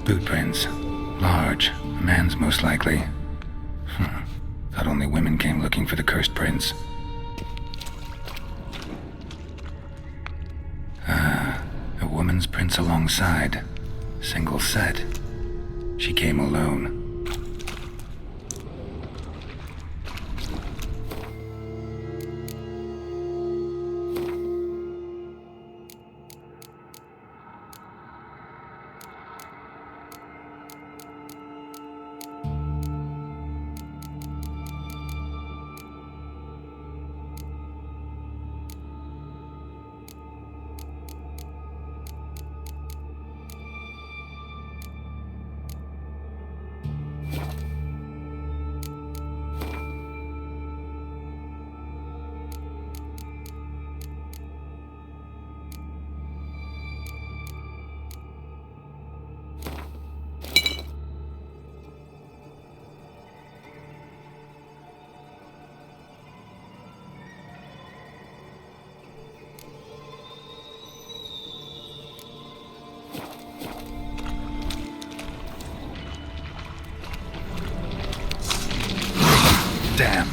Boot prints. Large. A man's most likely. Thought only women came looking for the cursed prince. A woman's prints alongside. Single set. She came alone. Damn.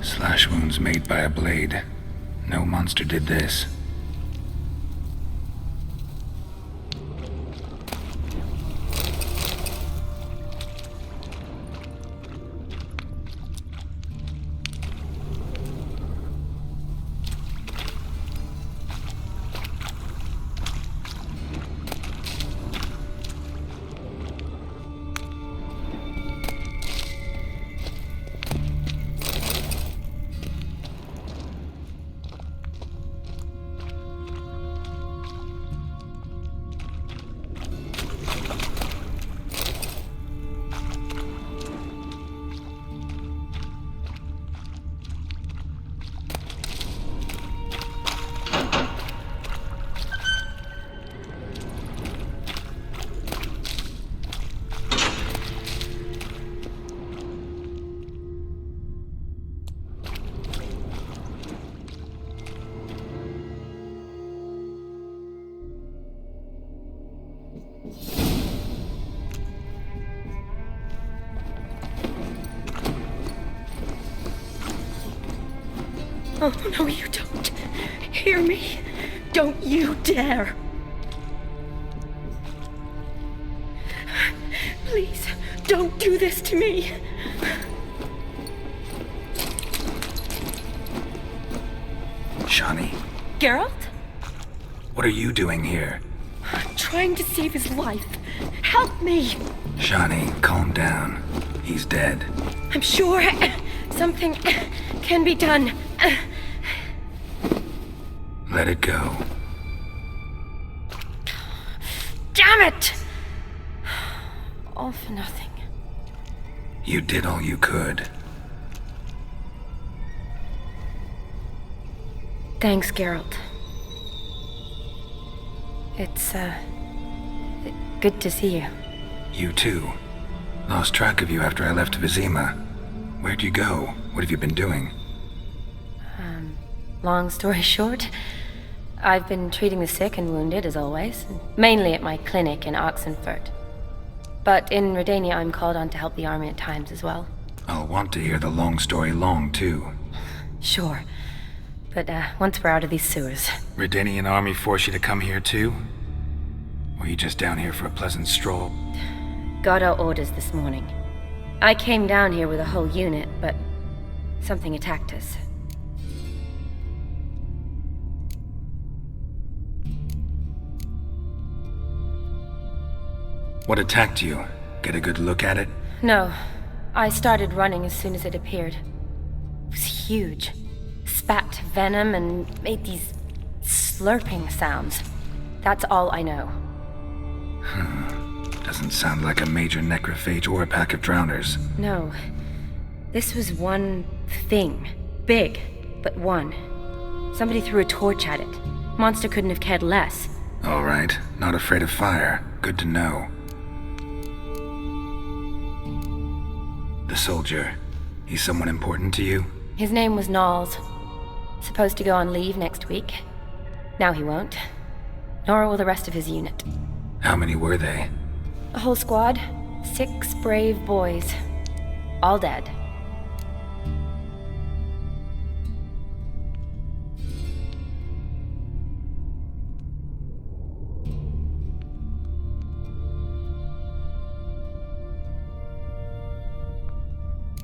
Slash wounds made by a blade. No monster did this. Oh, no, you don't. Hear me? Don't you dare. Please, don't do this to me. Shani? Geralt? What are you doing here? I'm trying to save his life. Help me. Shani, calm down. He's dead. I'm sure something can be done. Let it go. Damn it! All for nothing. You did all you could. Thanks, Geralt. It's, good to see you. You too. Lost track of you after I left Vizima. Where'd you go? What have you been doing? Long story short, I've been treating the sick and wounded, as always, mainly at my clinic in Oxenfurt. But in Redania, I'm called on to help the army at times as well. I'll want to hear the long story long, too. Sure. But, once we're out of these sewers. Redanian army force you to come here, too? Or are you just down here for a pleasant stroll? Got our orders this morning. I came down here with a whole unit, but something attacked us. What attacked you? Get a good look at it? No. I started running as soon as it appeared. It was huge. Spat venom and made these slurping sounds. That's all I know. Doesn't sound like a major necrophage or a pack of drowners. No. This was one thing. Big, but one. Somebody threw a torch at it. Monster couldn't have cared less. All right. Not afraid of fire. Good to know. The soldier. He's someone important to you? His name was Knowles. Supposed to go on leave next week. Now he won't. Nor will the rest of his unit. How many were they? A whole squad. 6 brave boys. All dead.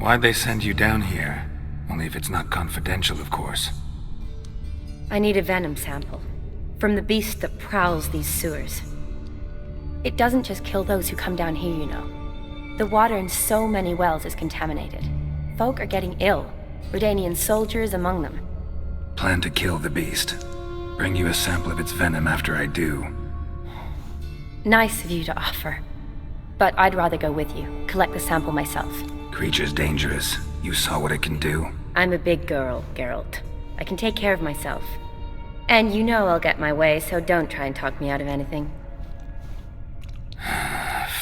Why'd they send you down here? Only if it's not confidential, of course. I need a venom sample. From the beast that prowls these sewers. It doesn't just kill those who come down here, you know. The water in so many wells is contaminated. Folk are getting ill. Redanian soldiers among them. Plan to kill the beast. Bring you a sample of its venom after I do. Nice of you to offer. But I'd rather go with you. Collect the sample myself. Creature's dangerous. You saw what it can do. I'm a big girl, Geralt. I can take care of myself. And you know I'll get my way, so don't try and talk me out of anything.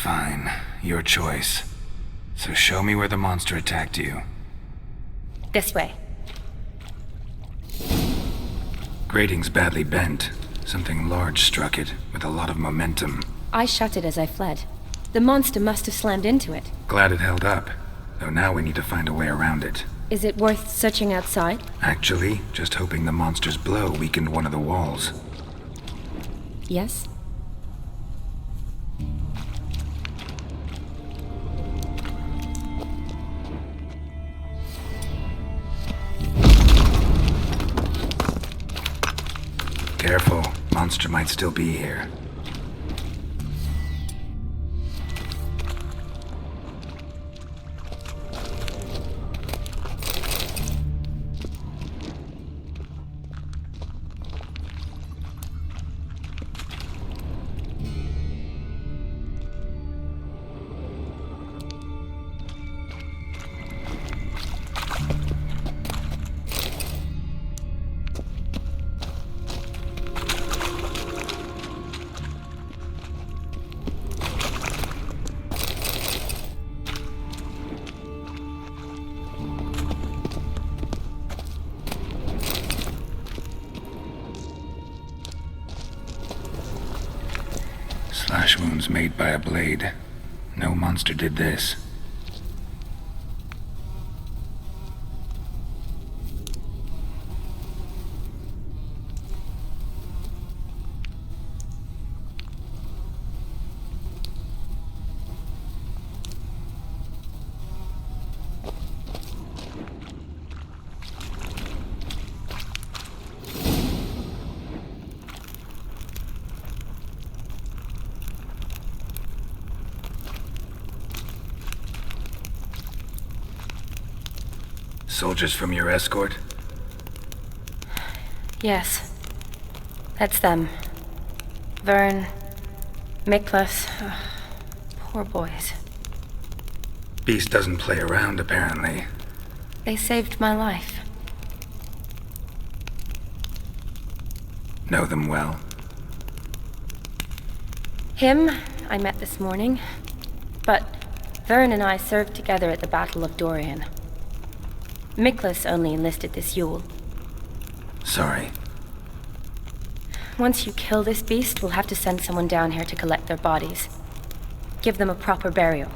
Fine. Your choice. So show me where the monster attacked you. This way. Grating's badly bent. Something large struck it, with a lot of momentum. I shut it as I fled. The monster must have slammed into it. Glad it held up. Though now we need to find a way around it. Is it worth searching outside? Actually, just hoping the monster's blow weakened one of the walls. Yes? Careful, monster might still be here. Slash wounds made by a blade. No monster did this. Soldiers from your escort? Yes. That's them. Vern, Miklas. Poor boys. Beast doesn't play around, apparently. They saved my life. Know them well? Him, I met this morning. But Vern and I served together at the Battle of Dorian. Miklas only enlisted this Yule. Sorry. Once you kill this beast, we'll have to send someone down here to collect their bodies. Give them a proper burial.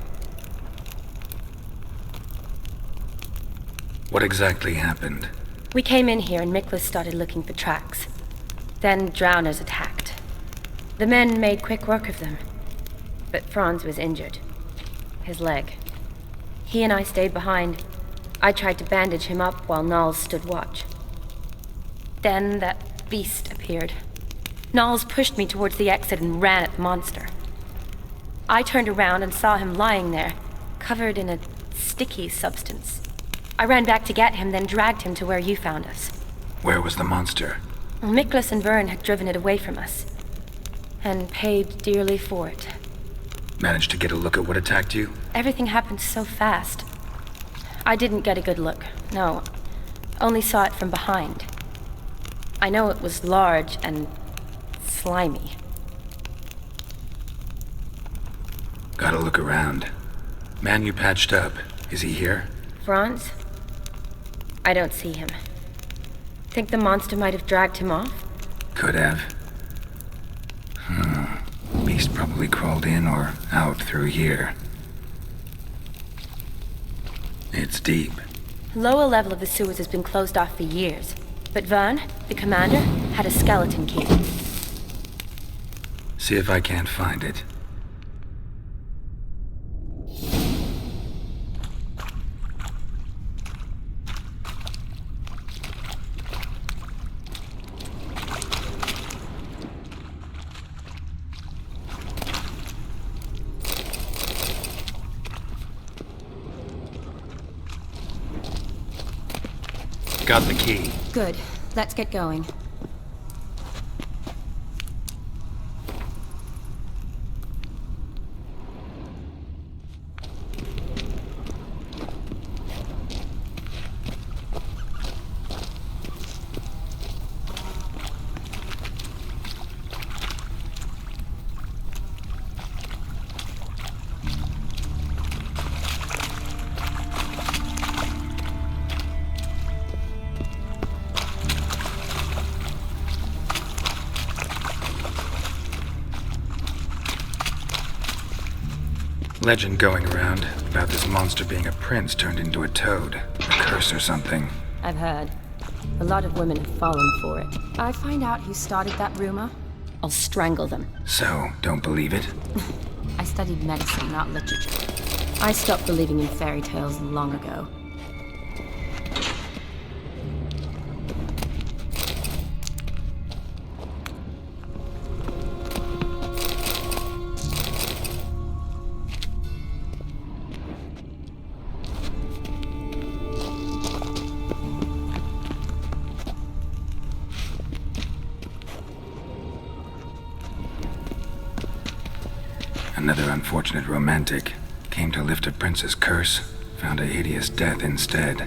What exactly happened? We came in here and Miklas started looking for tracks. Then drowners attacked. The men made quick work of them. But Franz was injured. His leg. He and I stayed behind. I tried to bandage him up while Knowles stood watch. Then that beast appeared. Knowles pushed me towards the exit and ran at the monster. I turned around and saw him lying there, covered in a sticky substance. I ran back to get him, then dragged him to where you found us. Where was the monster? Miklas and Vern had driven it away from us, and paid dearly for it. Managed to get a look at what attacked you? Everything happened so fast. I didn't get a good look, no. Only saw it from behind. I know it was large and slimy. Gotta look around. Man you patched up. Is he here? Franz? I don't see him. Think the monster might have dragged him off? Could have. Beast probably crawled in or out through here. It's deep. Lower level of the sewers has been closed off for years. But Vern, the commander, had a skeleton key. See if I can't find it. Got the key. Good. Let's get going. Legend going around about this monster being a prince turned into a toad. A curse or something. I've heard. A lot of women have fallen for it. I find out who started that rumor, I'll strangle them. So, don't believe it? I studied medicine, not literature. I stopped believing in fairy tales long ago. Another unfortunate romantic came to lift a prince's curse, found a hideous death instead.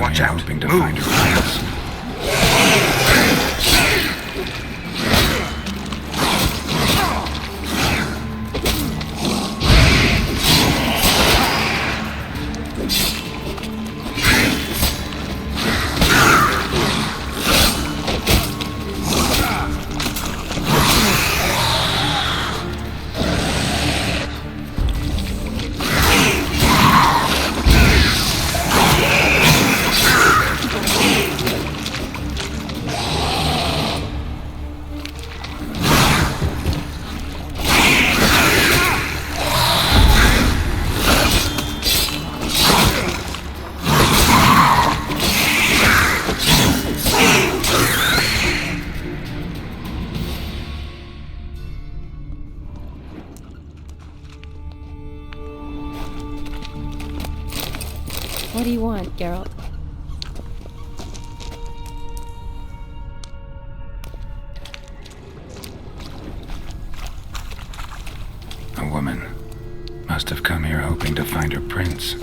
Watch out. Hoping to Move. find her prince. What do you want, Geralt? A woman. Must have come here hoping to find her prince.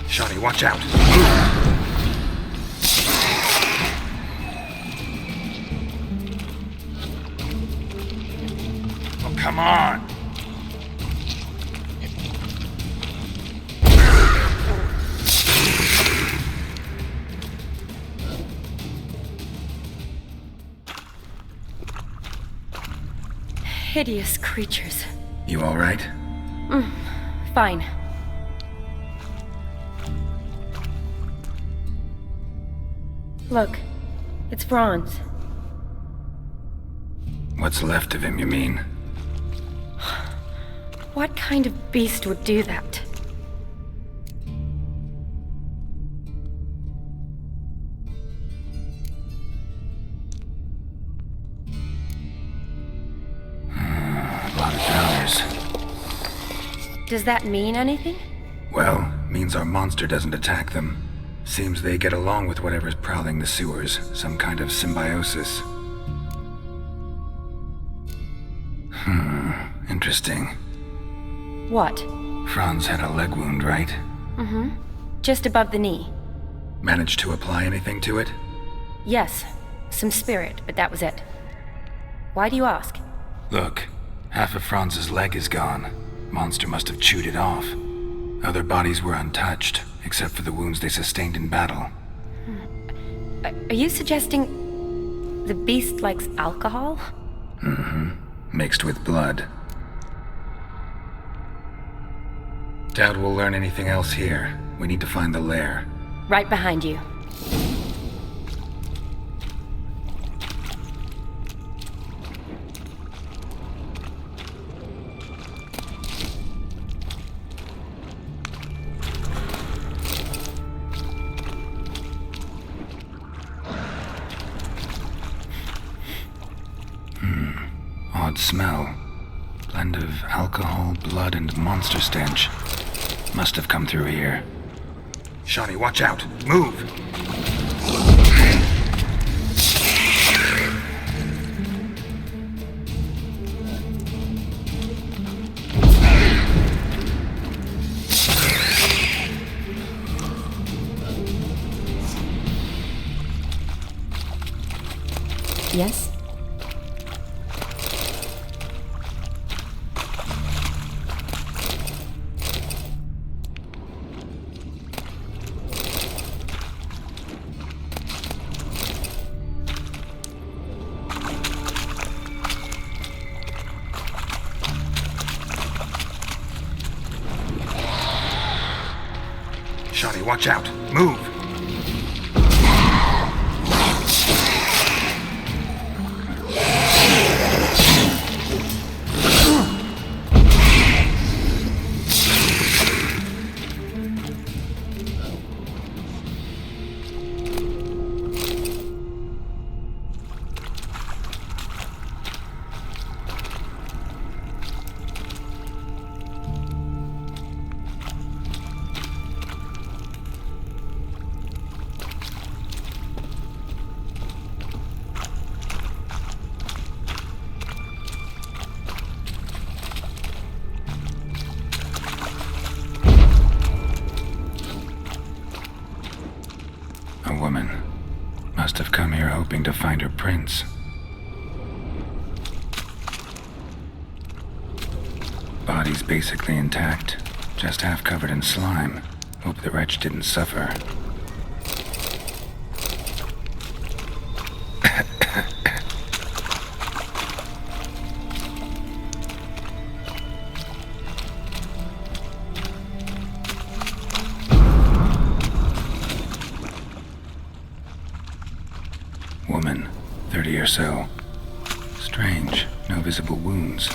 Shawty, watch out. Oh, come on. Hideous creatures. You all right? Fine. Look, it's Franz. What's left of him, you mean? What kind of beast would do that? A lot of drowners. Does that mean anything? Well, means our monster doesn't attack them. Seems they get along with whatever's prowling the sewers. Some kind of symbiosis. Interesting. What? Franz had a leg wound, right? Mm-hmm. Just above the knee. Managed to apply anything to it? Yes. Some spirit, but that was it. Why do you ask? Look, half of Franz's leg is gone. Monster must have chewed it off. Other bodies were untouched, except for the wounds they sustained in battle. Are you suggesting the beast likes alcohol? Mm-hmm. Mixed with blood. Doubt we'll learn anything else here. We need to find the lair. Right behind you. Odd smell. Blend of alcohol, blood, and monster stench. Must have come through here. Shani, watch out! Move! Yes? Shani, watch out! Move! A woman. Must have come here hoping to find her prince. Body's basically intact, just half covered in slime. Hope the wretch didn't suffer. Woman, 30 or so. Strange, no visible wounds.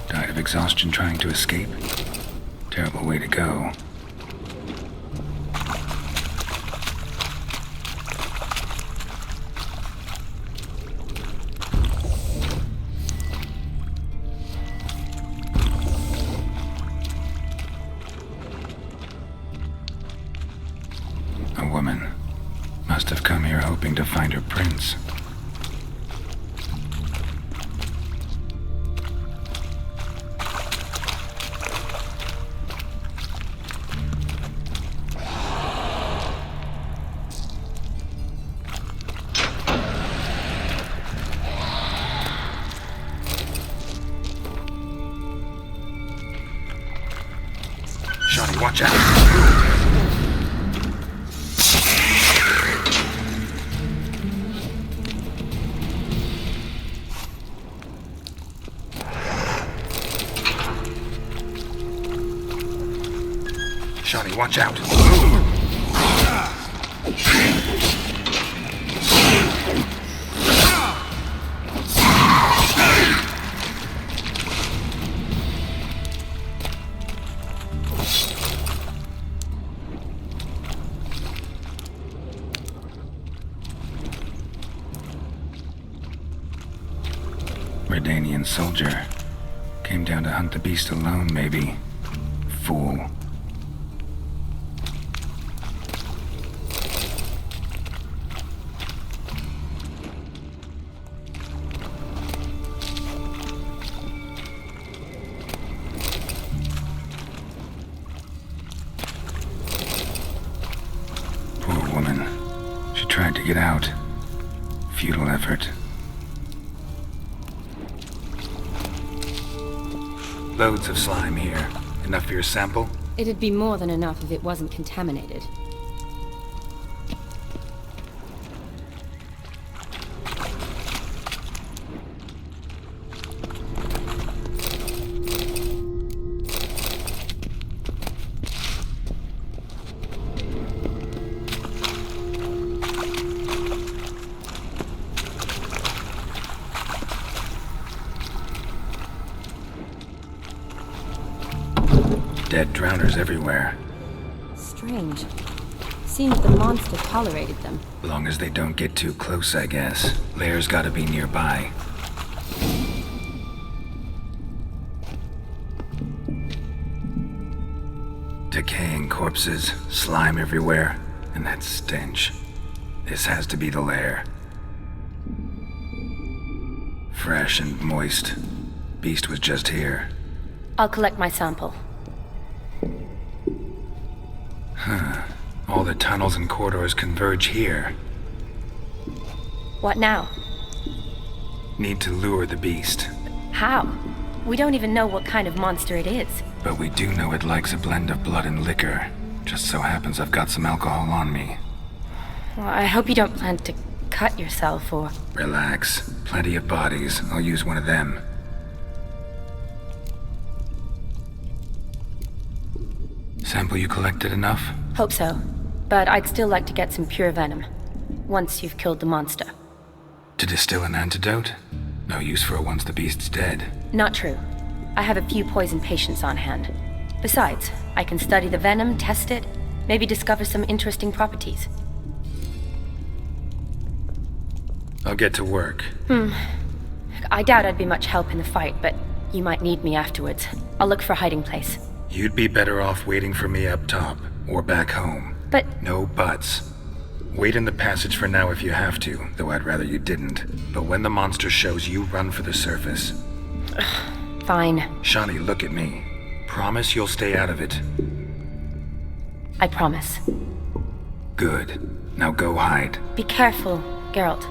Died of exhaustion trying to escape. Terrible way to go. A woman. Must have come here hoping to find her prince. Shani, watch out! Shani, watch out! Redanian soldier. Came down to hunt the beast alone, maybe. Fool. Poor woman. She tried to get out. Futile effort. Loads of slime here. Enough for your sample? It'd be more than enough if it wasn't contaminated. Dead drowners everywhere. Strange. Seems the monster tolerated them. Long as they don't get too close, I guess. Lair's gotta be nearby. Decaying corpses, slime everywhere, and that stench. This has to be the lair. Fresh and moist. Beast was just here. I'll collect my sample. All the tunnels and corridors converge here. What now? Need to lure the beast. How? We don't even know what kind of monster it is. But we do know it likes a blend of blood and liquor. Just so happens I've got some alcohol on me. Well, I hope you don't plan to cut yourself or... Relax. Plenty of bodies. I'll use one of them. Sample you collected enough? Hope so. But I'd still like to get some pure venom. Once you've killed the monster. To distill an antidote? No use for it once the beast's dead. Not true. I have a few poison patients on hand. Besides, I can study the venom, test it, maybe discover some interesting properties. I'll get to work. I doubt I'd be much help in the fight, but you might need me afterwards. I'll look for a hiding place. You'd be better off waiting for me up top, or back home. But... No buts. Wait in the passage for now if you have to, though I'd rather you didn't. But when the monster shows, you run for the surface. Fine. Shani, look at me. Promise you'll stay out of it. I promise. Good. Now go hide. Be careful, Geralt.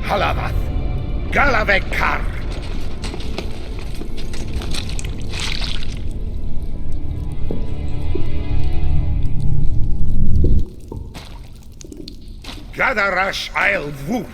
Halavath, Galavekar. Gadarash I'll woot.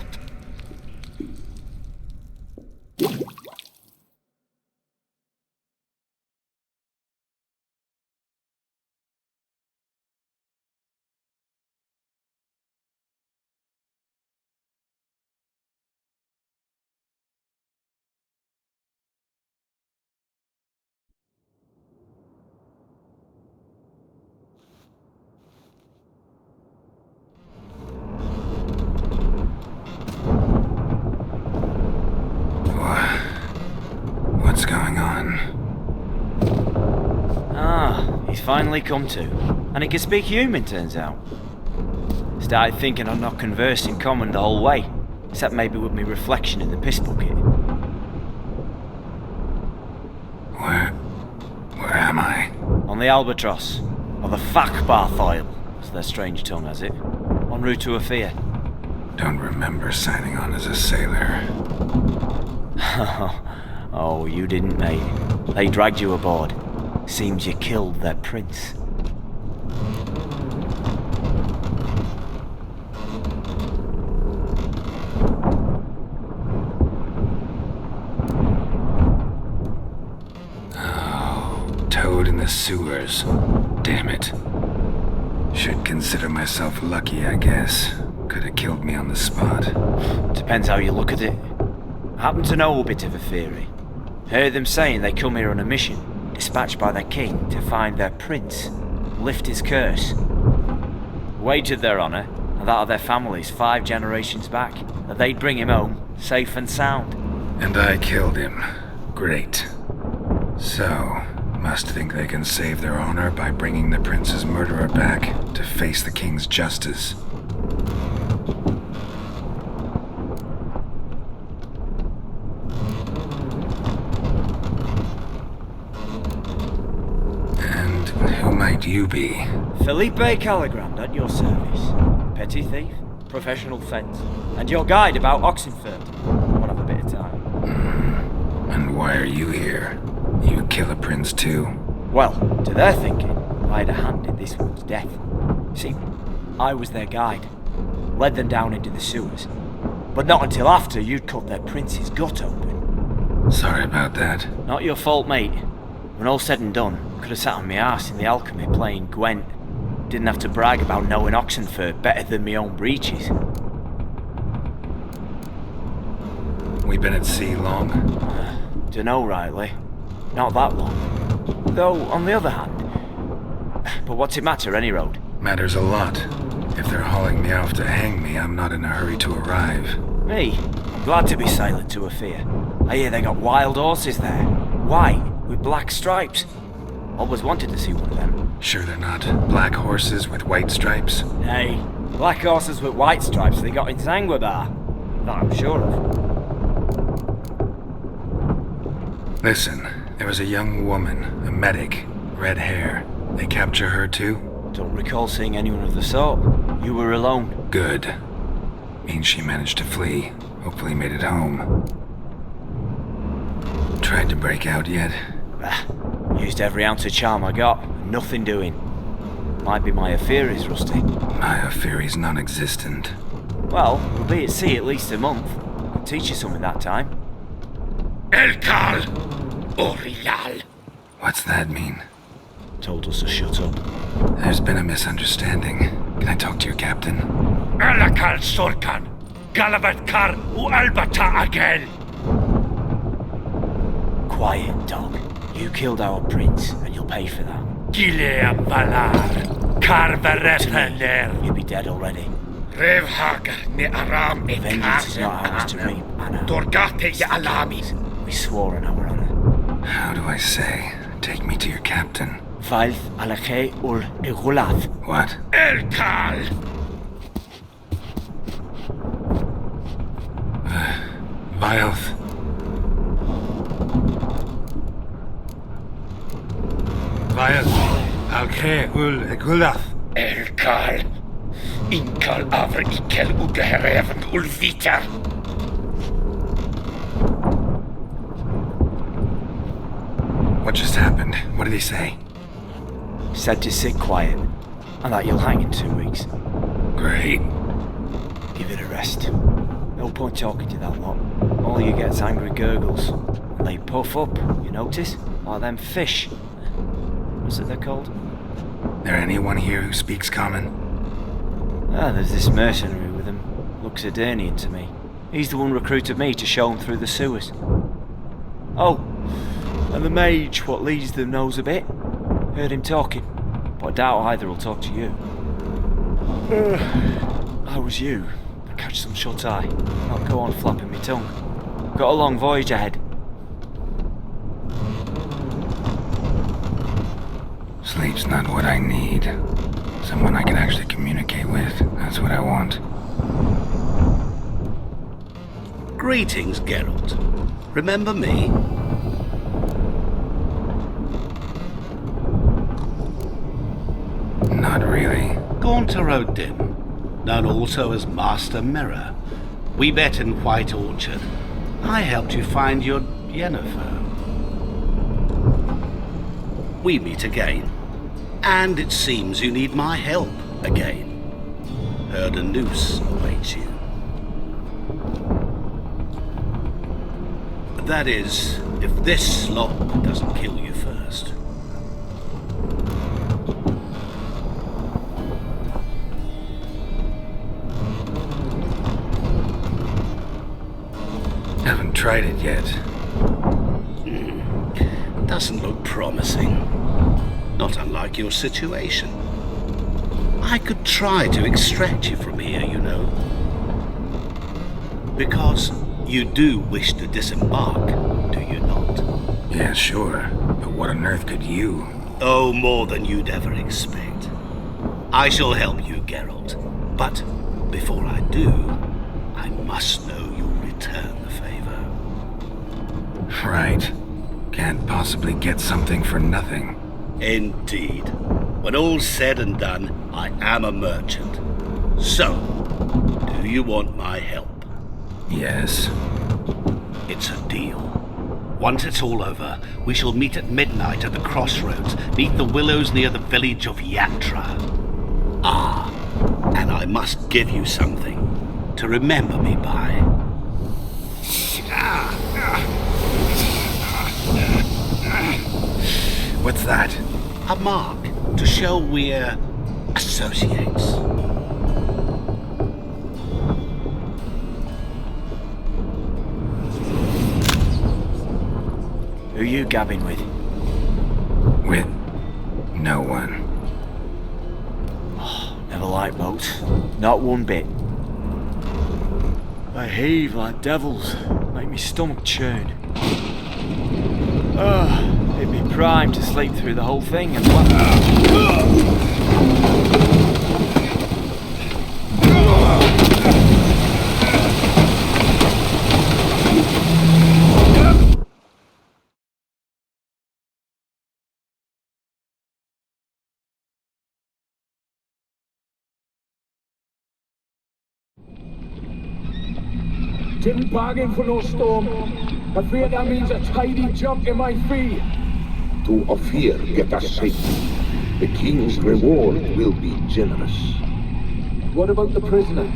What's going on? Ah, he's finally come to. And he can speak human, turns out. Started thinking I'd not conversed in common the whole way, except maybe with me reflection in the piss bucket. Where am I? On the Albatross, or the Fakbarthoil, as their strange tongue has it, en route to Emhyr. Don't remember signing on as a sailor. Oh, you didn't, mate. They dragged you aboard. Seems you killed their prince. Oh, toad in the sewers. Damn it. Should consider myself lucky, I guess. Could have killed me on the spot. Depends how you look at it. I happen to know a bit of a theory. Heard them saying they come here on a mission, dispatched by their king to find their prince, lift his curse. Wagered their honour, and that of their families 5 generations back, that they'd bring him home, safe and sound. And I killed him. Great. So, must think they can save their honor by bringing the prince's murderer back to face the king's justice. And who might you be? Felipe Caligrand at your service. Petty thief, professional fence, and your guide about Oxenford. We'll have a bit of time. And why are you here? You kill a prince too? Well, to their thinking, I had a hand in this one's death. See, I was their guide, led them down into the sewers, but not until after you'd cut their prince's gut open. Sorry about that. Not your fault, mate. When all said and done, could have sat on my arse in the alchemy playing Gwent. Didn't have to brag about knowing Oxenford better than my own breeches. We been at sea long? Dunno rightly. Not that long. Though, on the other hand... But what's it matter, any road? Matters a lot. If they're hauling me off to hang me, I'm not in a hurry to arrive. Me? I'm glad to be sailing to Emhyr. I hear they got wild horses there. White, with black stripes. Always wanted to see one of them. Sure they're not black horses with white stripes? Nay, black horses with white stripes they got in Zanguebar. That I'm sure of. Listen, there was a young woman, a medic, red hair. They capture her too? Don't recall seeing anyone of the sort. You were alone. Good. Means she managed to flee. Hopefully made it home. Tried to break out yet? Used every ounce of charm I got. Nothing doing. Might be my affair is rusty. My affair is non-existent. Well, we'll be at sea at least a month. Could teach you something that time. Elkal Orial. What's that mean? Told us to shut up. There's been a misunderstanding. Can I talk to your captain? Alakal Sorkan. Galabat Kar U Albata Agel. Quiet, dog. You killed our prince, and you'll pay for that. Gileam Valar. Karvarepener. You'll be dead already. Revhagar ne Aram e Vengeance is not ours to reap, Anna. Dorgate ya Alami. We swore on our honor. How do I say? Take me to your captain. Failth alakhe ul egulath. What? Elkal. Vilth. Vilth. Alkhe ul egulath. Elkal. Inkal avr ikel ugehereven ulvita. What just happened? What did he say? Said to sit quiet, and that you'll hang in 2 weeks. Great. Give it a rest. No point talking to that lot. All you get's angry gurgles. And they puff up, you notice? Like them fish. What's it they're called? There anyone here who speaks common? There's this mercenary with him. Looks Edirnian to me. He's the one recruited me to show him through the sewers. Oh, and the mage what leads them knows a bit. Heard him talking, but I doubt either will talk to you. How was you? Catch some shut-eye. Not go on flapping me tongue. Got a long voyage ahead. Sleep's not what I need. Someone I can actually communicate with. That's what I want. Greetings, Geralt. Remember me? Not really. Gaunter O'Dim, known also as Master Mirror. We met in White Orchard. I helped you find your Yennefer. We meet again. And it seems you need my help again. Heard a noose awaits you. That is, if this slop doesn't kill you first. Haven't tried it yet. Doesn't look promising. Not unlike your situation. I could try to extract you from here, you know. Because you do wish to disembark, do you not? Yeah, sure. But what on earth could you? Oh, more than you'd ever expect. I shall help you, Geralt. But before I do, I must know you'll return the favor. Right. Can't possibly get something for nothing. Indeed. When all's said and done, I am a merchant. So, do you want my help? Yes. It's a deal. Once it's all over, we shall meet at midnight at the crossroads, neath the willows near the village of Yatra. Ah, and I must give you something to remember me by. What's that? A mark to show we're associates. Who you gabbing with? With no one. Never liked boats. Not one bit. They heave like devils. Make me stomach churn. It'd be prime to sleep through the whole thing and Didn't bargain for no storm. I fear that means a tidy jump in my fee. To Ophir get us safe. The king's reward will be generous. What about the prisoner?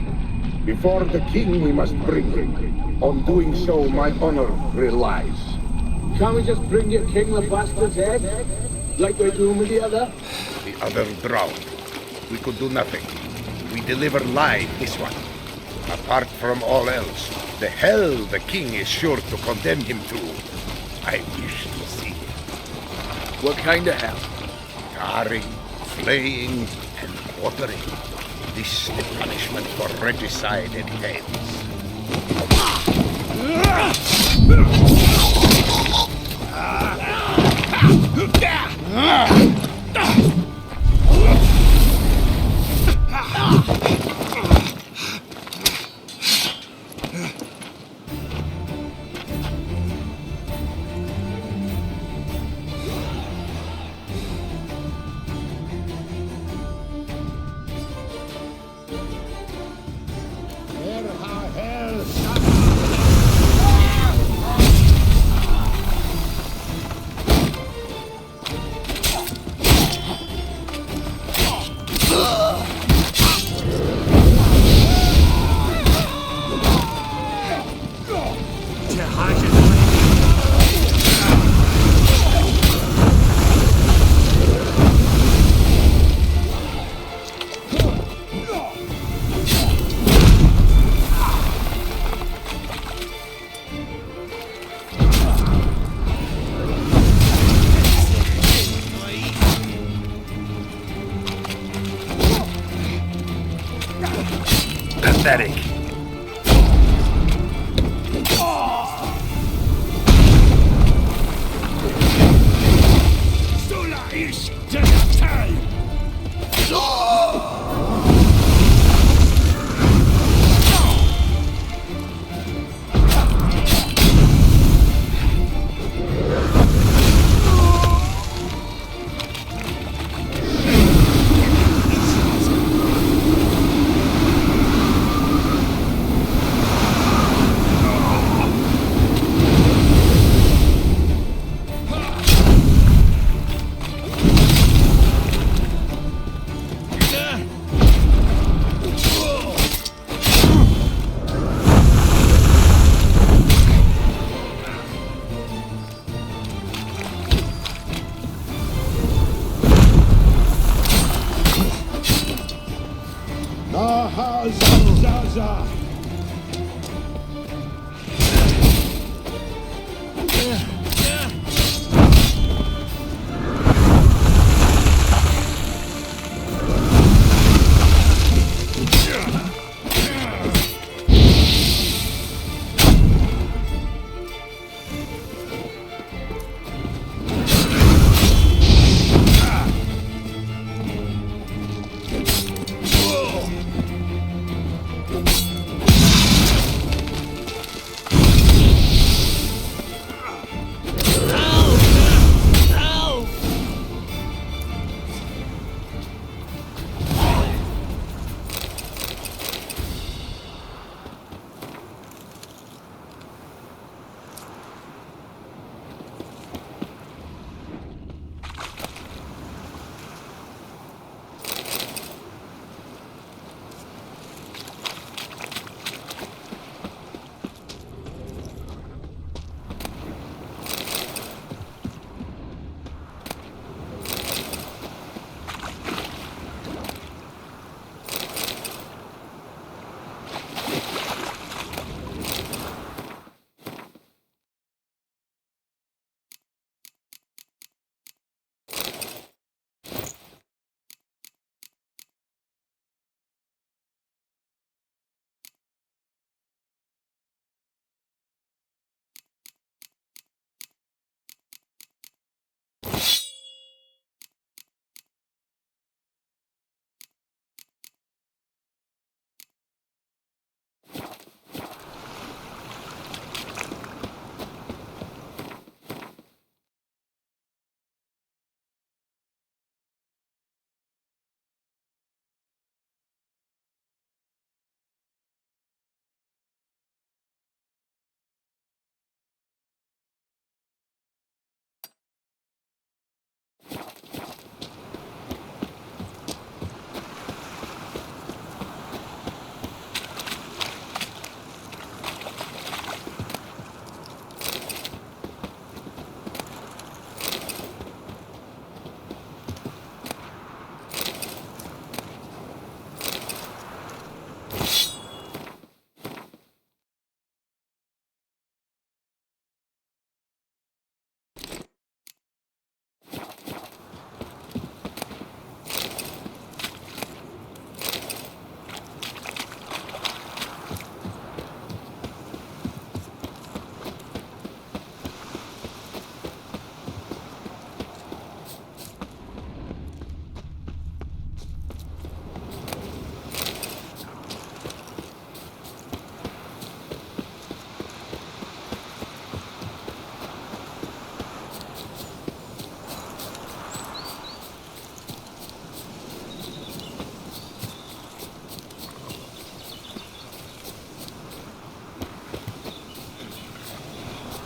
Before the king we must bring him. On doing so my honor relies. Can't we just bring your king the bastard's head? Like we're doing with the other? The other drowned. We could do nothing. We deliver live this one. Apart from all else, the hell the king is sure to condemn him to. I wish to see it. What kind of hell? Tarring, flaying, and quartering. This the punishment for regicide entails. pathetic.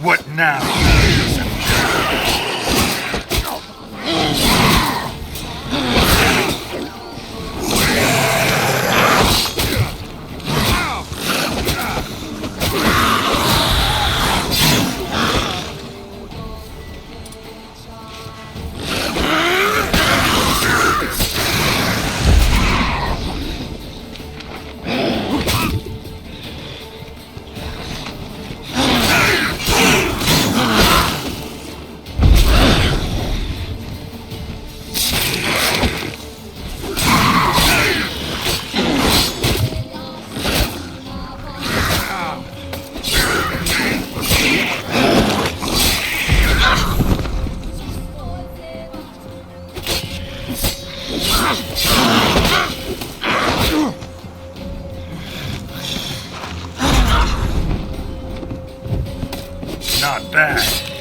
What now? Not bad.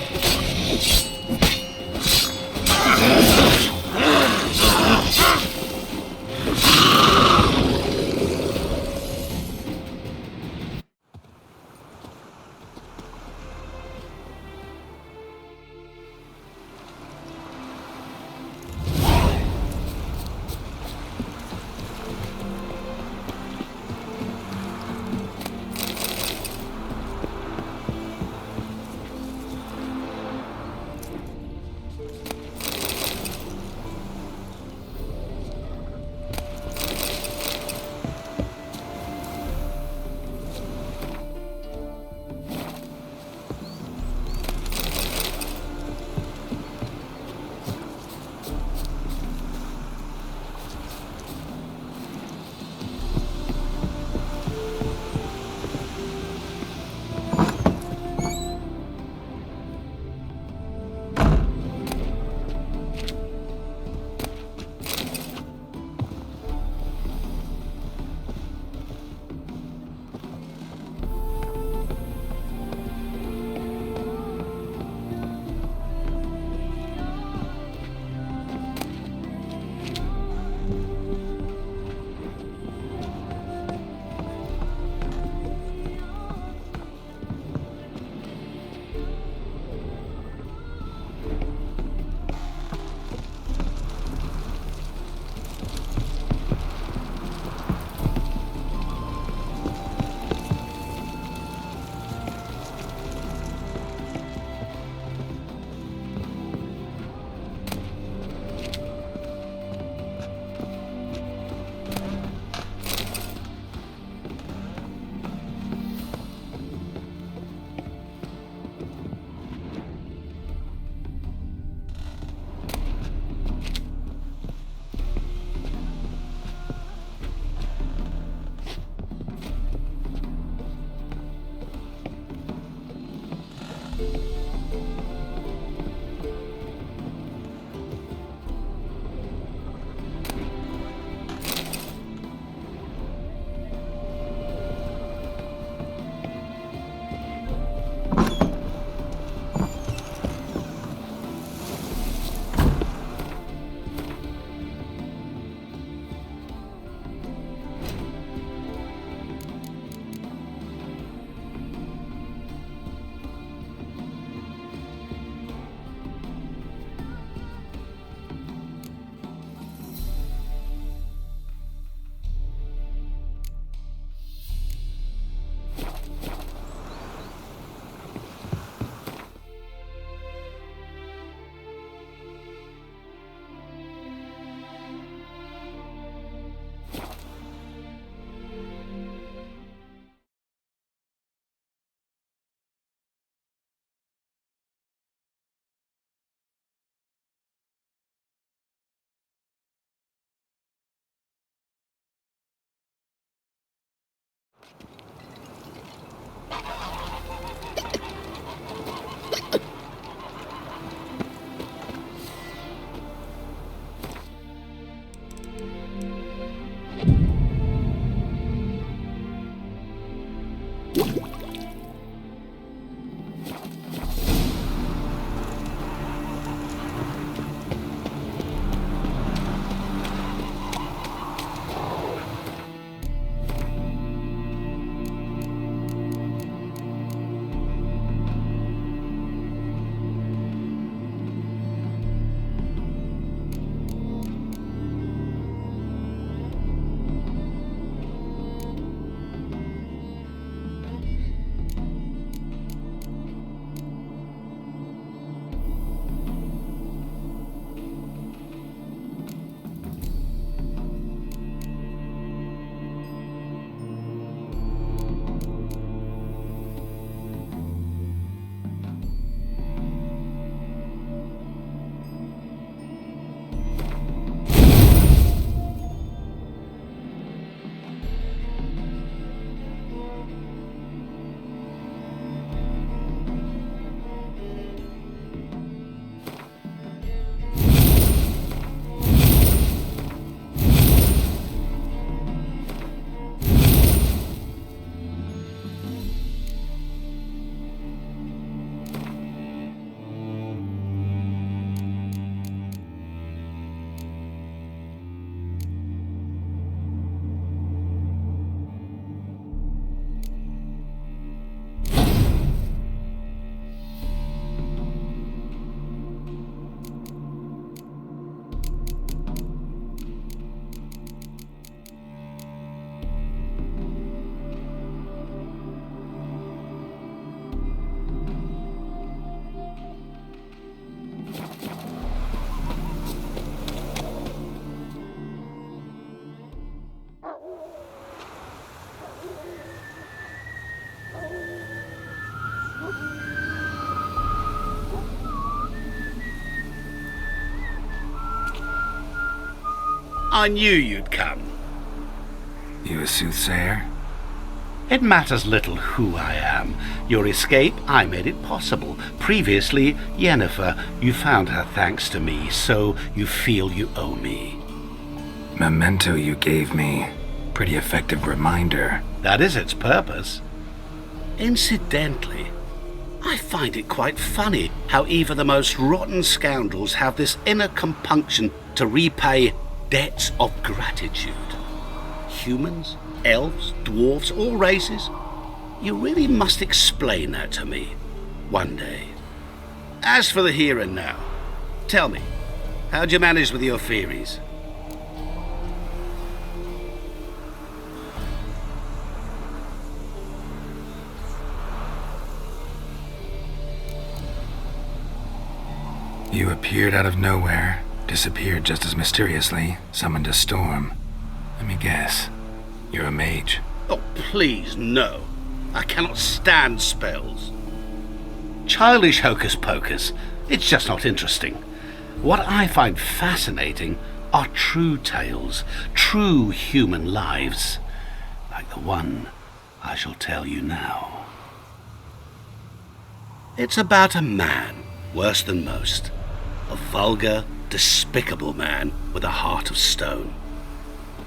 I knew you'd come. You a soothsayer? It matters little who I am. Your escape, I made it possible. Previously, Yennefer, you found her thanks to me, so you feel you owe me. Memento you gave me. Pretty effective reminder. That is its purpose. Incidentally, I find it quite funny how even the most rotten scoundrels have this inner compunction to repay debts of gratitude. Humans, elves, dwarves, all races. You really must explain that to me one day. As for the here and now, tell me, how'd you manage with your theories? You appeared out of nowhere, disappeared just as mysteriously, summoned a storm. Let me guess. You're a mage. Oh, please, no. I cannot stand spells. Childish hocus pocus. It's just not interesting. What I find fascinating are true tales, true human lives, like the one I shall tell you now. It's about a man, worse than most. A vulgar, despicable man with a heart of stone.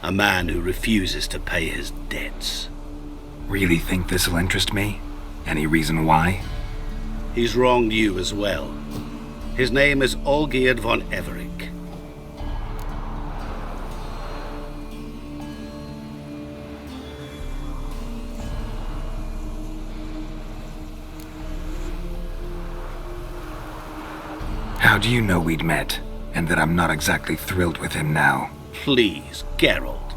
A man who refuses to pay his debts. Really think this'll interest me? Any reason why? He's wronged you as well. His name is Olgierd von Everec. How do you know we'd met, and that I'm not exactly thrilled with him now? Please, Geralt.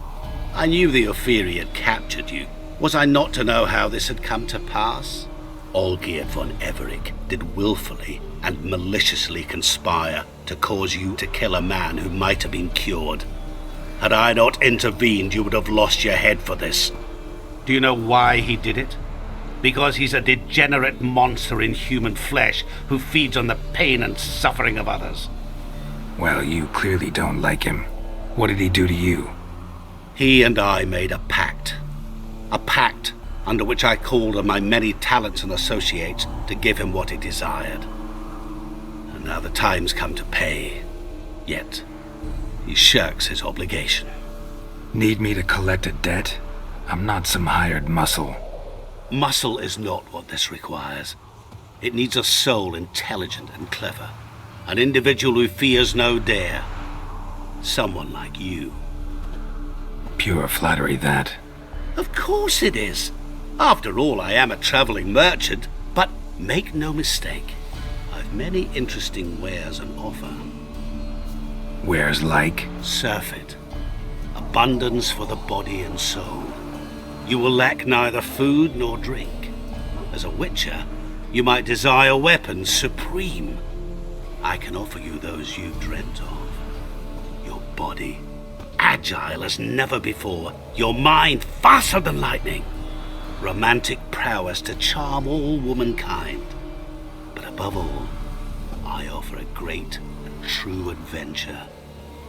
I knew the Ophiri had captured you. Was I not to know how this had come to pass? Olgierd von Everec did willfully and maliciously conspire to cause you to kill a man who might have been cured. Had I not intervened, you would have lost your head for this. Do you know why he did it? Because he's a degenerate monster in human flesh who feeds on the pain and suffering of others. Well, you clearly don't like him. What did he do to you? He and I made a pact. A pact under which I called on my many talents and associates to give him what he desired. And now the time's come to pay. Yet, he shirks his obligation. Need me to collect a debt? I'm not some hired muscle. Muscle is not what this requires. It needs a soul intelligent and clever. An individual who fears no dare. Someone like you. Pure flattery, that. Of course it is. After all, I am a traveling merchant. But make no mistake, I've many interesting wares on offer. Wares like? Surfeit. Abundance for the body and soul. You will lack neither food nor drink. As a witcher, you might desire weapons supreme. I can offer you those you've dreamt of. Your body, agile as never before. Your mind, faster than lightning. Romantic prowess to charm all womankind. But above all, I offer a great and true adventure.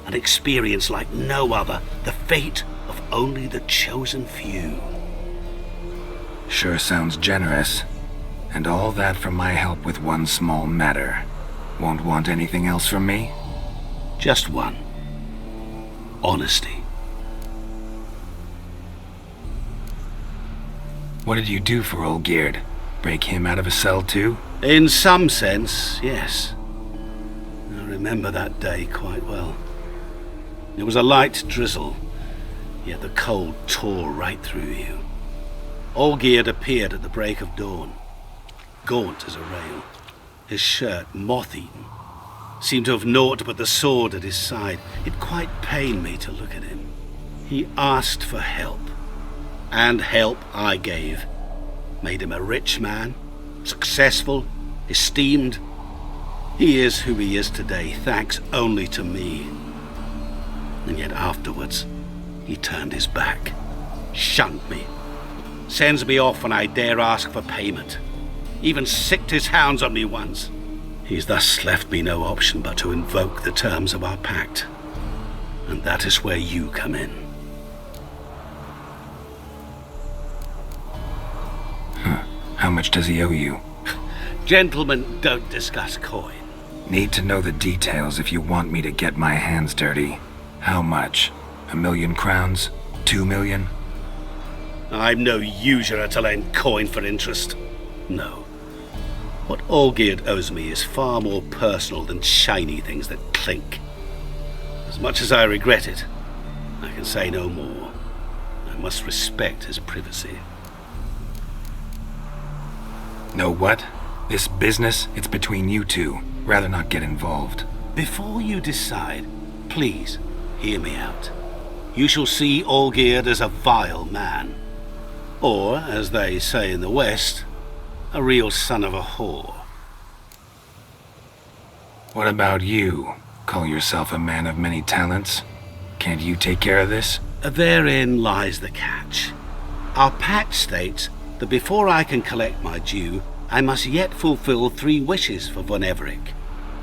An experience like no other. The fate of only the chosen few. Sure sounds generous. And all that for my help with one small matter. Won't want anything else from me? Just one. Honesty. What did you do for Olgierd? Break him out of a cell too? In some sense, yes. I remember that day quite well. It was a light drizzle, yet the cold tore right through you. Olgierd appeared at the break of dawn, gaunt as a rail, his shirt moth-eaten, seemed to have naught but the sword at his side. It quite pained me to look at him. He asked for help, and help I gave. Made him a rich man, successful, esteemed. He is who he is today, thanks only to me. And yet afterwards, he turned his back, shunned me, sends me off when I dare ask for payment, even sicked his hounds on me once. He's thus left me no option but to invoke the terms of our pact. And that is where you come in. How much does he owe you? Gentlemen don't discuss coin. Need to know the details if you want me to get my hands dirty. How much? 1,000,000 crowns? 2,000,000? I'm no usurer to lend coin for interest. No. What Olgierd owes me is far more personal than shiny things that clink. As much as I regret it, I can say no more. I must respect his privacy. Know what? This business, it's between you two. Rather not get involved. Before you decide, please hear me out. You shall see Olgierd as a vile man. Or, as they say in the West, a real son of a whore. What about you? Call yourself a man of many talents? Can't you take care of this? Therein lies the catch. Our pact states that before I can collect my due, I must yet fulfill 3 wishes for von Everec.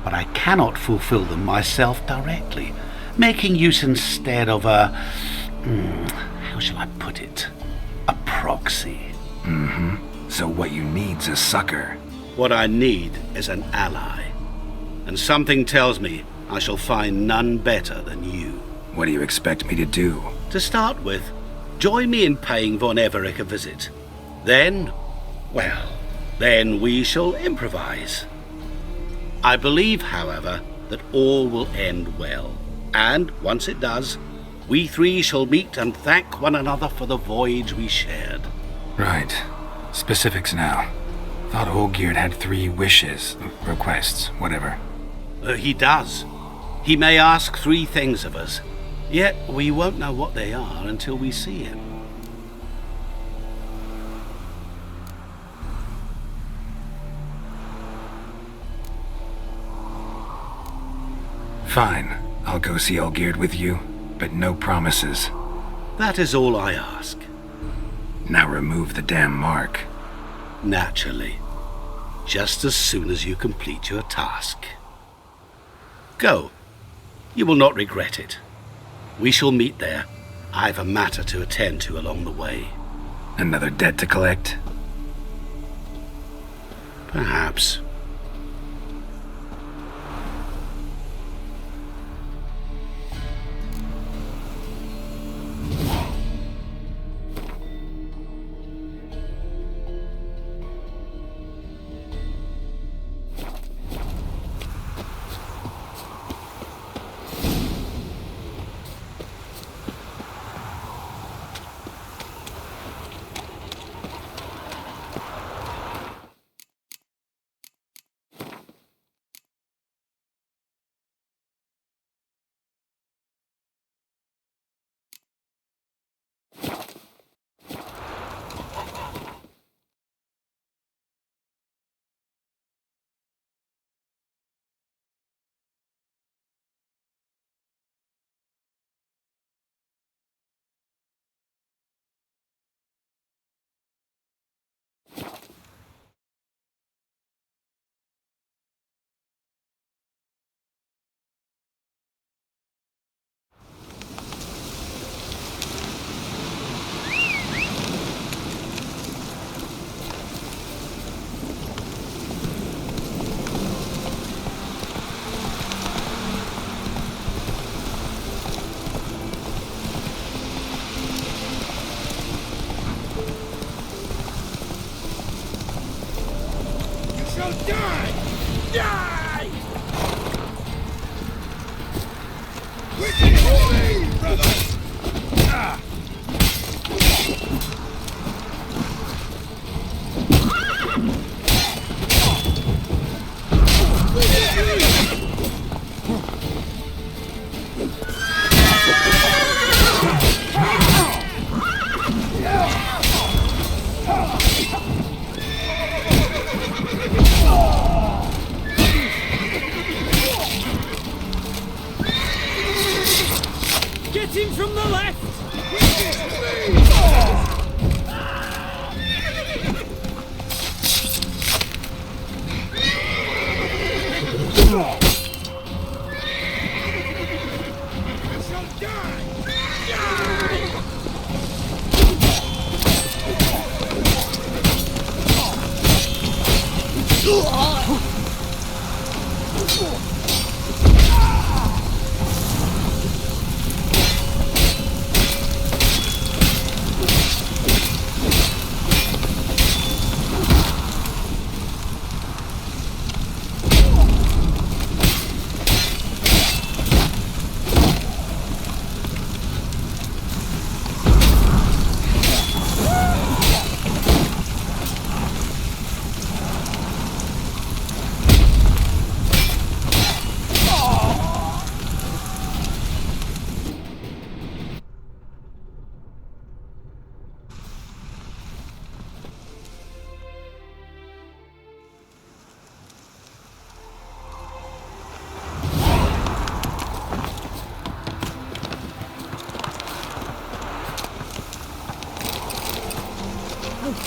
But I cannot fulfill them myself directly, making use instead of a... how shall I put it? A proxy. So what you need's a sucker. What I need is an ally. And something tells me I shall find none better than you. What do you expect me to do? To start with, join me in paying von Everec a visit. Then, well, then we shall improvise. I believe, however, that all will end well. And, once it does, we 3 shall meet and thank one another for the voyage we shared. Right. Specifics now. Thought Olgierd had 3 wishes, requests, whatever. He does. He may ask 3 things of us, yet we won't know what they are until we see him. Fine. I'll go see Olgierd with you, but no promises. That is all I ask. Now remove the damn mark. Naturally. Just as soon as you complete your task. Go. You will not regret it. We shall meet there. I've a matter to attend to along the way. Another debt to collect? Perhaps.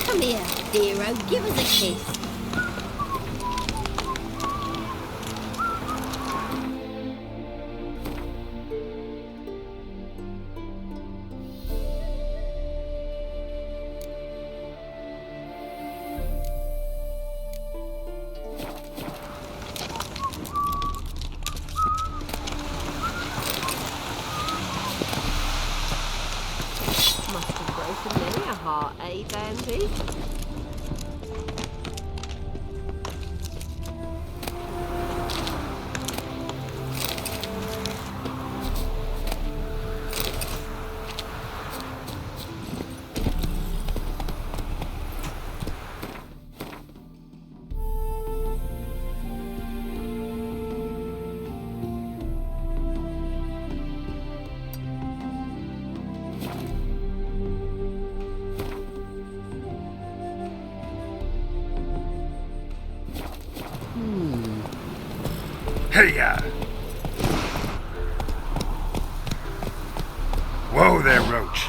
Come here, dearo, give us a kiss. Must have broken many a heart, eh, Dandy? Hey-ya! Whoa there, Roach.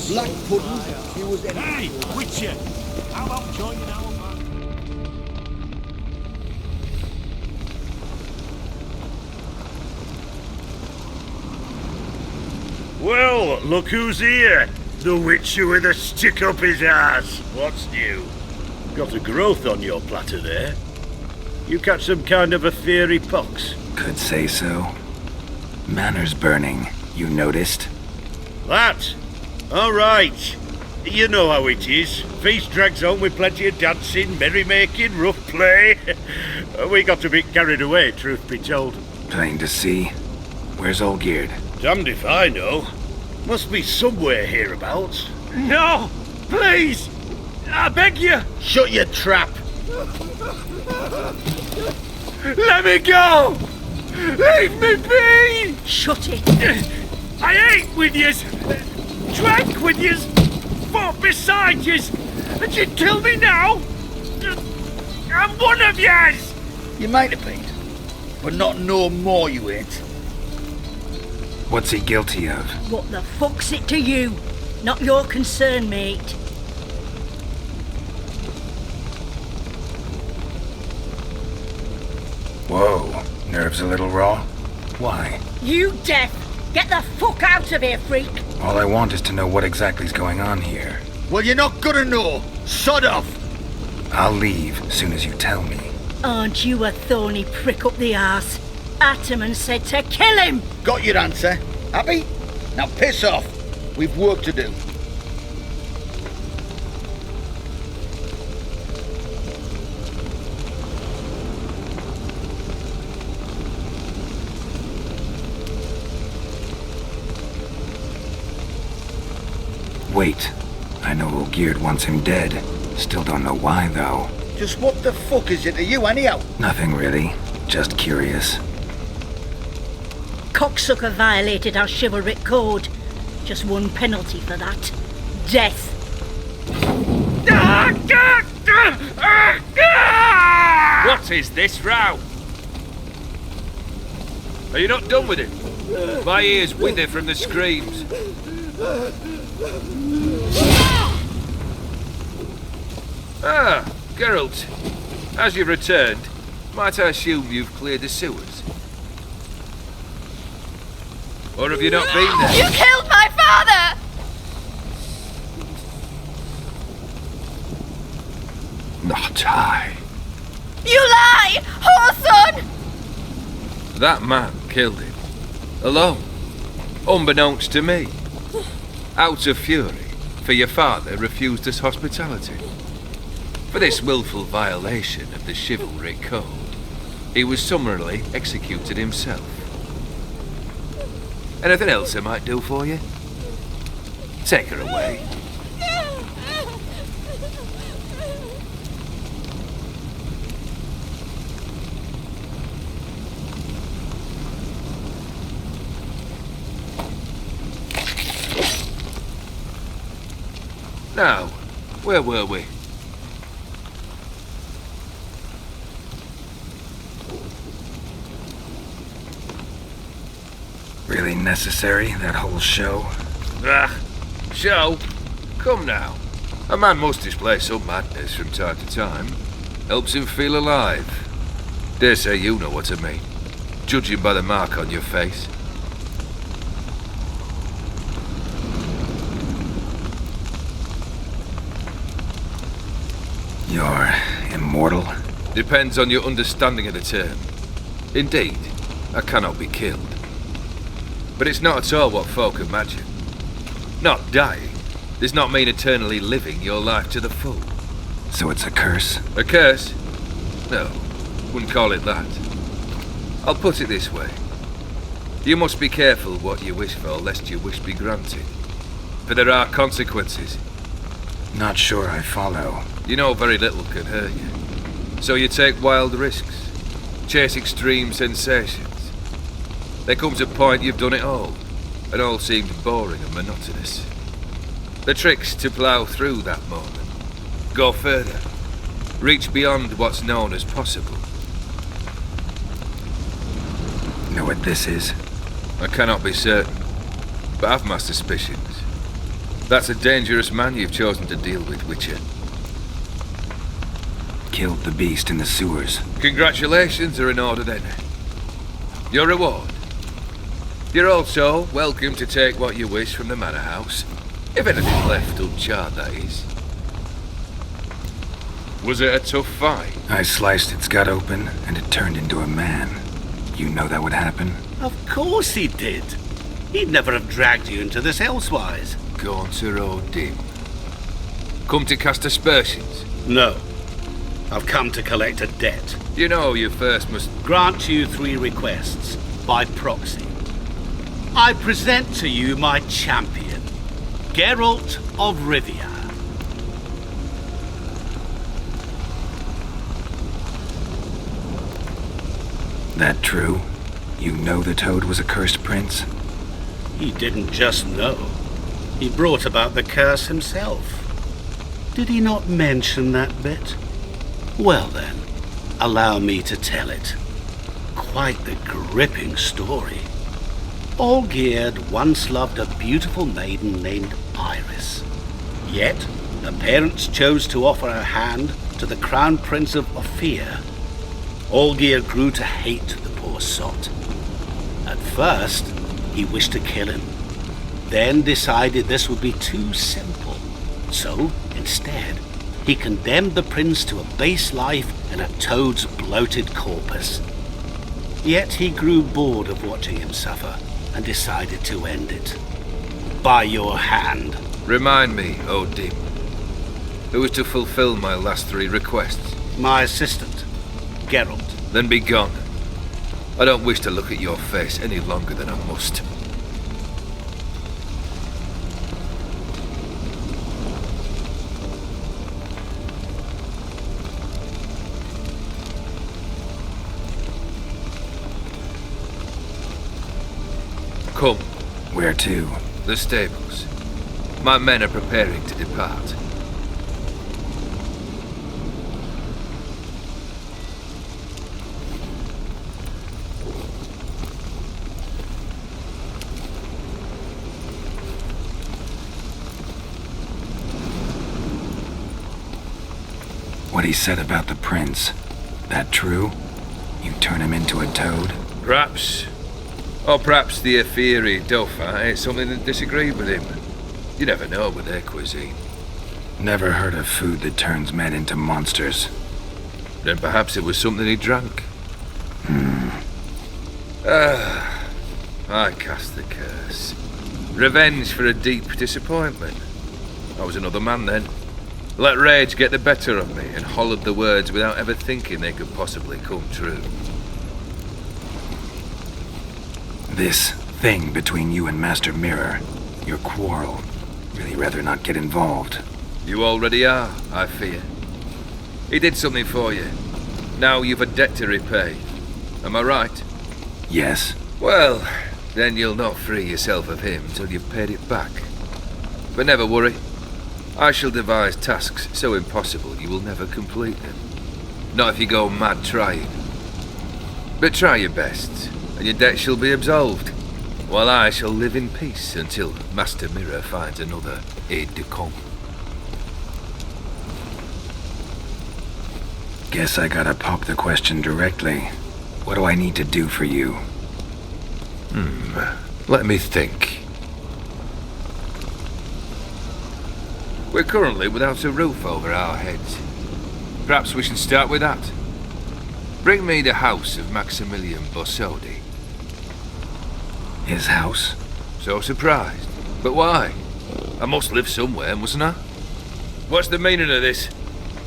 Black pudding, he was in. Hey, Witcher! How about joining our man? Well, look who's here. The witcher with a stick up his ass. What's new? Got a growth on your platter there. You catch some kind of a fiery pox? Could say so. Manners burning, you noticed? That? All right. You know how it is. Feast drags on with plenty of dancing, merrymaking, rough play. We got a bit carried away, truth be told. Plain to see. Where's Olgierd? Damned if I know. Must be somewhere hereabouts. No! Please! I beg you! Shut your trap! Let me go! Leave me be! Shut it! I ate with yous, drank with yous, fought beside yous, and you'd kill me now? I'm one of yous! You might have been, but not no more you ain't. What's he guilty of? What the fuck's it to you? Not your concern, mate. Whoa, nerves a little raw? Why? You deaf! Get the fuck out of here, freak! All I want is to know what exactly's going on here. Well, you're not gonna know. Sod off! I'll leave as soon as you tell me. Aren't you a thorny prick up the arse? Ataman said to kill him! Got your answer. Happy? Now piss off. We've work to do. Wait. I know Olgierd wants him dead. Still don't know why, though. Just what the fuck is it to you, anyhow? Nothing really. Just curious. Cocksucker violated our chivalric code. Just one penalty for that. Death. What is this row? Are you not done with it? My ears wither from the screams. Ah, Geralt. As you've returned, might I assume you've cleared the sewers? Or have you not been there? You killed my father! Not I. You lie! Whoreson! That man killed him. Alone. Unbeknownst to me. Out of fury, for your father refused us hospitality. For this willful violation of the chivalric code, he was summarily executed himself. Anything else I might do for you? Take her away. Now, where were we? Really necessary, that whole show? Ah, show? Come now. A man must display some madness from time to time. Helps him feel alive. Dare say you know what I mean. Judging by the mark on your face. You're immortal? Depends on your understanding of the term. Indeed, I cannot be killed. But it's not at all what folk imagine. Not dying does not mean eternally living your life to the full. So it's a curse? A curse? No, wouldn't call it that. I'll put it this way. You must be careful what you wish for, lest your wish be granted. For there are consequences. Not sure I follow. You know very little can hurt you. So you take wild risks, chase extreme sensations. There comes a point you've done it all, and all seems boring and monotonous. The trick's to plough through that moment. Go further. Reach beyond what's known as possible. Know what this is? I cannot be certain, but I've my suspicions. That's a dangerous man you've chosen to deal with, Witcher. Killed the beast in the sewers. Congratulations are in order then. Your reward. You're also welcome to take what you wish from the manor house. If anything left uncharred, that is. Was it a tough fight? I sliced its gut open, and it turned into a man. You know that would happen? Of course he did. He'd never have dragged you into this elsewise. Gone to Rodim. Come to cast aspersions? No. I've come to collect a debt. You know you first must... Grant you 3 requests, by proxy. I present to you my champion, Geralt of Rivia. That true? You know the Toad was a cursed prince? He didn't just know. He brought about the curse himself. Did he not mention that bit? Well then, allow me to tell it. Quite the gripping story. Olgierd once loved a beautiful maiden named Iris. Yet, her parents chose to offer her hand to the Crown Prince of Ophir. Olgierd grew to hate the poor sot. At first, he wished to kill him, then decided this would be too simple. So, instead, he condemned the prince to a base life in a toad's bloated corpus. Yet he grew bored of watching him suffer and decided to end it. By your hand. Remind me, Odim, who is to fulfill my last 3 requests? My assistant, Geralt. Then be gone. I don't wish to look at your face any longer than I must. Come. Where to? The stables. My men are preparing to depart. What he said about the prince, that true? You turn him into a toad? Perhaps. Or perhaps the Ephiri Dauphin ate something that disagreed with him. You never know with their cuisine. Never heard of food that turns men into monsters. Then perhaps it was something he drank. I cast the curse. Revenge for a deep disappointment. I was another man then. Let rage get the better of me and hollered the words without ever thinking they could possibly come true. This thing between you and Master Mirror, your quarrel, really rather not get involved. You already are, I fear. He did something for you. Now you've a debt to repay. Am I right? Yes. Well, then you'll not free yourself of him till you've paid it back. But never worry. I shall devise tasks so impossible you will never complete them. Not if you go mad trying. But try your best, and your debt shall be absolved, while I shall live in peace until Master Mirror finds another aide-de-camp. Guess I gotta pop the question directly. What do I need to do for you? Let me think. We're currently without a roof over our heads. Perhaps we should start with that. Bring me the house of Maximilian Bossodi. His house? So surprised. But why? I must live somewhere, mustn't I? What's the meaning of this?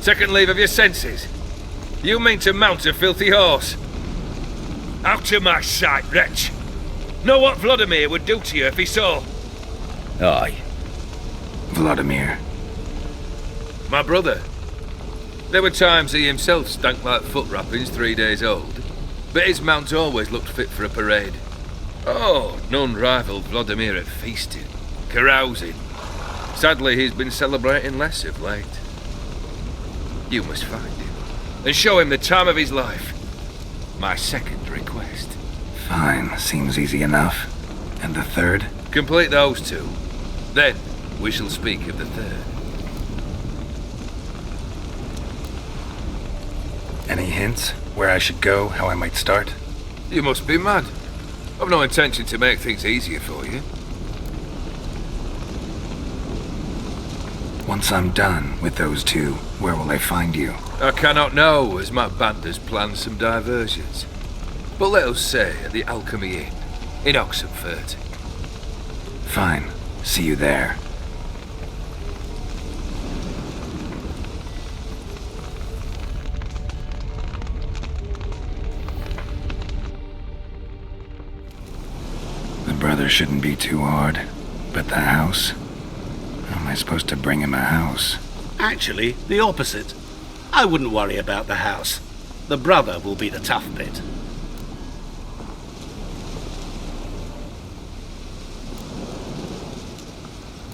Second leave of your senses? You mean to mount a filthy horse? Out of my sight, wretch! Know what Vladimir would do to you if he saw? Aye. Vladimir. My brother. There were times he himself stank like foot wrappings 3 days old, but his mount always looked fit for a parade. Oh, none rivaled Vladimir at feasting, carousing. Sadly, he's been celebrating less of late. You must find him, and show him the time of his life. My second request. Fine, seems easy enough. And the third? Complete those 2. Then, we shall speak of the third. Any hints? Where I should go? How I might start? You must be mad. I've no intention to make things easier for you. Once I'm done with those two, where will I find you? I cannot know, as my band has planned some diversions. But let us say at the Alchemy Inn, in Oxenfurt. Fine. See you there. The brother shouldn't be too hard. But the house? How am I supposed to bring him a house? Actually, the opposite. I wouldn't worry about the house. The brother will be the tough bit.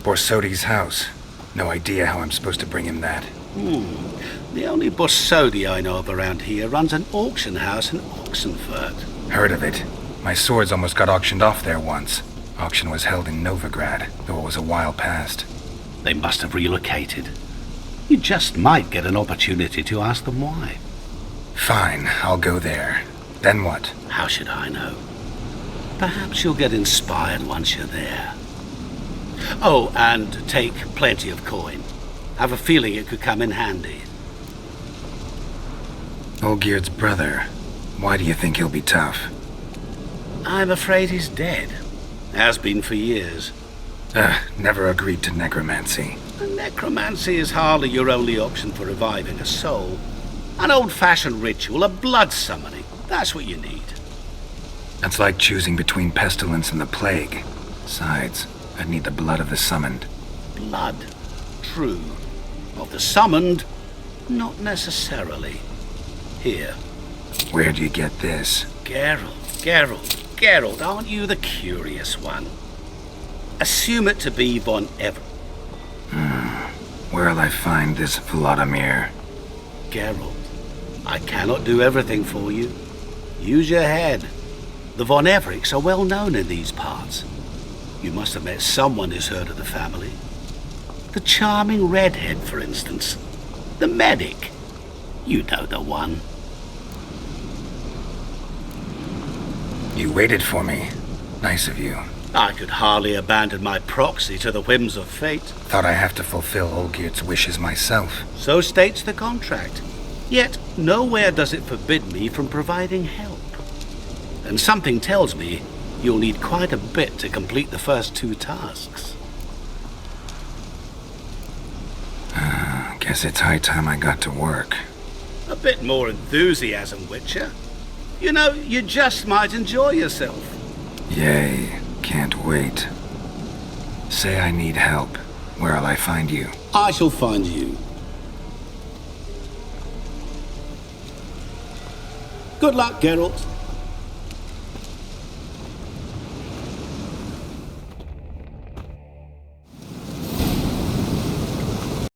Borsodi's house. No idea how I'm supposed to bring him that. The only Borsodi I know of around here runs an auction house in Oxenfurt. Heard of it. My swords almost got auctioned off there once. Auction was held in Novigrad, though it was a while past. They must have relocated. You just might get an opportunity to ask them why. Fine, I'll go there. Then what? How should I know? Perhaps you'll get inspired once you're there. Oh, and take plenty of coin. Have a feeling it could come in handy. Olgierd's brother. Why do you think he'll be tough? I'm afraid he's dead. Has been for years. Never agreed to necromancy. Necromancy is hardly your only option for reviving a soul. An old-fashioned ritual, a blood summoning. That's what you need. That's like choosing between pestilence and the plague. Besides, I'd need the blood of the summoned. Blood? True. Of the summoned? Not necessarily. Here. Where do you get this? Geralt, aren't you the curious one? Assume it to be von Ever. Where'll I find this Vladimir? Geralt, I cannot do everything for you. Use your head. The von Evericks are well known in these parts. You must have met someone who's heard of the family. The charming redhead, for instance. The medic. You know the one. You waited for me. Nice of you. I could hardly abandon my proxy to the whims of fate. Thought I have to fulfill Olgierd's wishes myself. So states the contract. Yet nowhere does it forbid me from providing help. And something tells me you'll need quite a bit to complete the first two tasks. Guess it's high time I got to work. A bit more enthusiasm, Witcher. You know, you just might enjoy yourself. Yay. Can't wait. Say I need help. Where'll I find you? I shall find you. Good luck, Geralt.